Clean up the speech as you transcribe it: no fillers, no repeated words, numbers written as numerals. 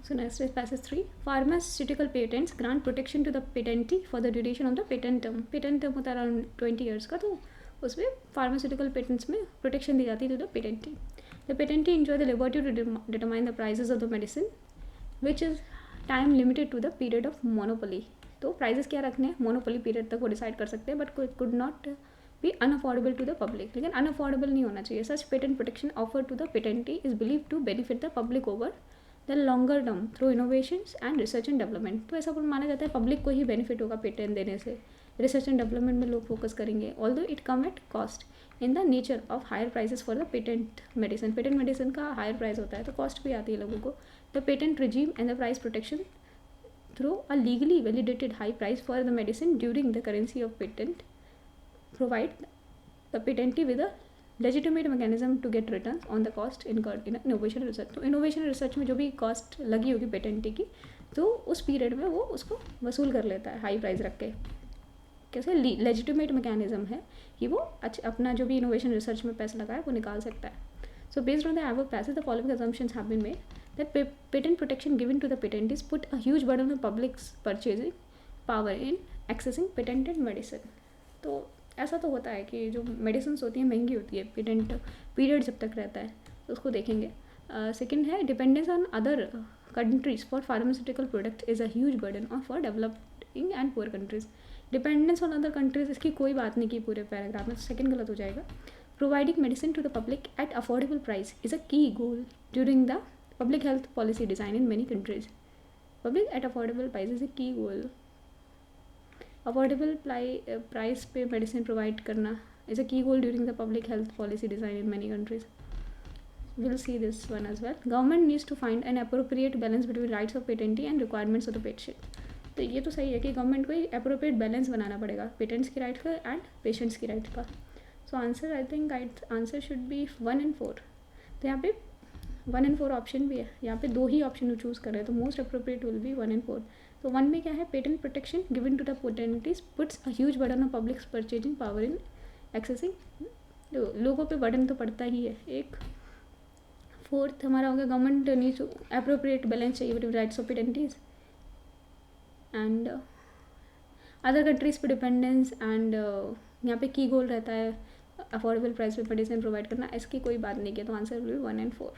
So next is passage 3. Pharmaceutical patents grant protection to the patentee for the duration of the patent term. Patent term होता है around 20 years का, तो उसमें pharmaceutical patents में protection दी जाती है to the patentee. The patentee enjoy the liberty to determine the prices of the medicine, which is time limited to the period of monopoly. तो prices क्या रखने हैं, मोनोपोली पीरियड तक वो डिसाइड कर सकते हैं, but could not be unaffordable to the public. लेकिन अनअफोर्डेबल नहीं होना चाहिए. Such patent protection offer to the patentee is believe to benefit the public over the longer term through innovations and research and development. तो ऐसा माना जाता है public को ही बेनिफिट होगा पेटेंट देने से. रिसर्च एंड डेवलपमेंट में लोग फोकस करेंगे, although it come at cost in the nature of higher prices for the patent medicine. Patent medicine का हायर प्राइस होता है, तो कॉस्ट भी आती है लोगों को. The patent regime and the price protection through a legally validated high price for the medicine during the currency of patent provide the patentee with a legitimate mechanism to get returns on the cost incurred in innovation research. तो innovation research में जो भी cost लगी होगी पेटेंटी की, तो उस period में वो उसको वसूल कर लेता है हाई प्राइस रख के. कैसे लेजिटिमेट मैकेनिज्म है कि वो अपना जो भी इनोवेशन रिसर्च में पैसा लगा है वो निकाल सकता है. So based on the above passage, the following assumptions have been made that patent protection given to the patentees put a huge burden on public's purchasing power in accessing patented medicine. तो ऐसा तो होता है कि जो medicine होती हैं महंगी होती है, पेटेंट पीरियड जब तक रहता है, तो उसको देखेंगे. सेकेंड है dependence on other countries for pharmaceutical product is a huge burden on for developing and poor countries. Dependence on other countries, इसकी कोई बात नहीं की पूरे पैराग्राफ में, सेकेंड गलत हो जाएगा. Providing medicine to the public at affordable price is a key goal during the public health policy design in many countries. Public at affordable price is a key goal. Affordable price पे medicine provide करना is a key goal during the public health policy design in many countries. We'll see this one as well. Government needs to find an appropriate balance between rights of patentee and requirements of the patient. तो ये तो सही है कि government को ही appropriate balance बनाना पड़ेगा patents की right का एंड पेशेंट्स की राइट का. So answer I think answer should be 1 and 4. तो यहाँ पे 1 and 4 ऑप्शन भी है, यहाँ पे 2 ही ऑप्शन चूज़ कर रहे हैं, तो most appropriate will be 1 and 4. तो 1 में क्या है, patent protection given to the patentees puts a huge burden on public purchasing power in accessing. लोगों पे बर्डन तो पड़ता ही है. एक 4th हमारा हो गया government needs to appropriate balance चाहिए between rights of patentees and other countries पे डिपेंडेंस एंड यहाँ पे की गोल रहता है अफोर्डेबल प्राइस पे मेडिसिन प्रोवाइड करना. इसकी कोई बात नहीं किया, तो आंसर विल बी 1 and 4.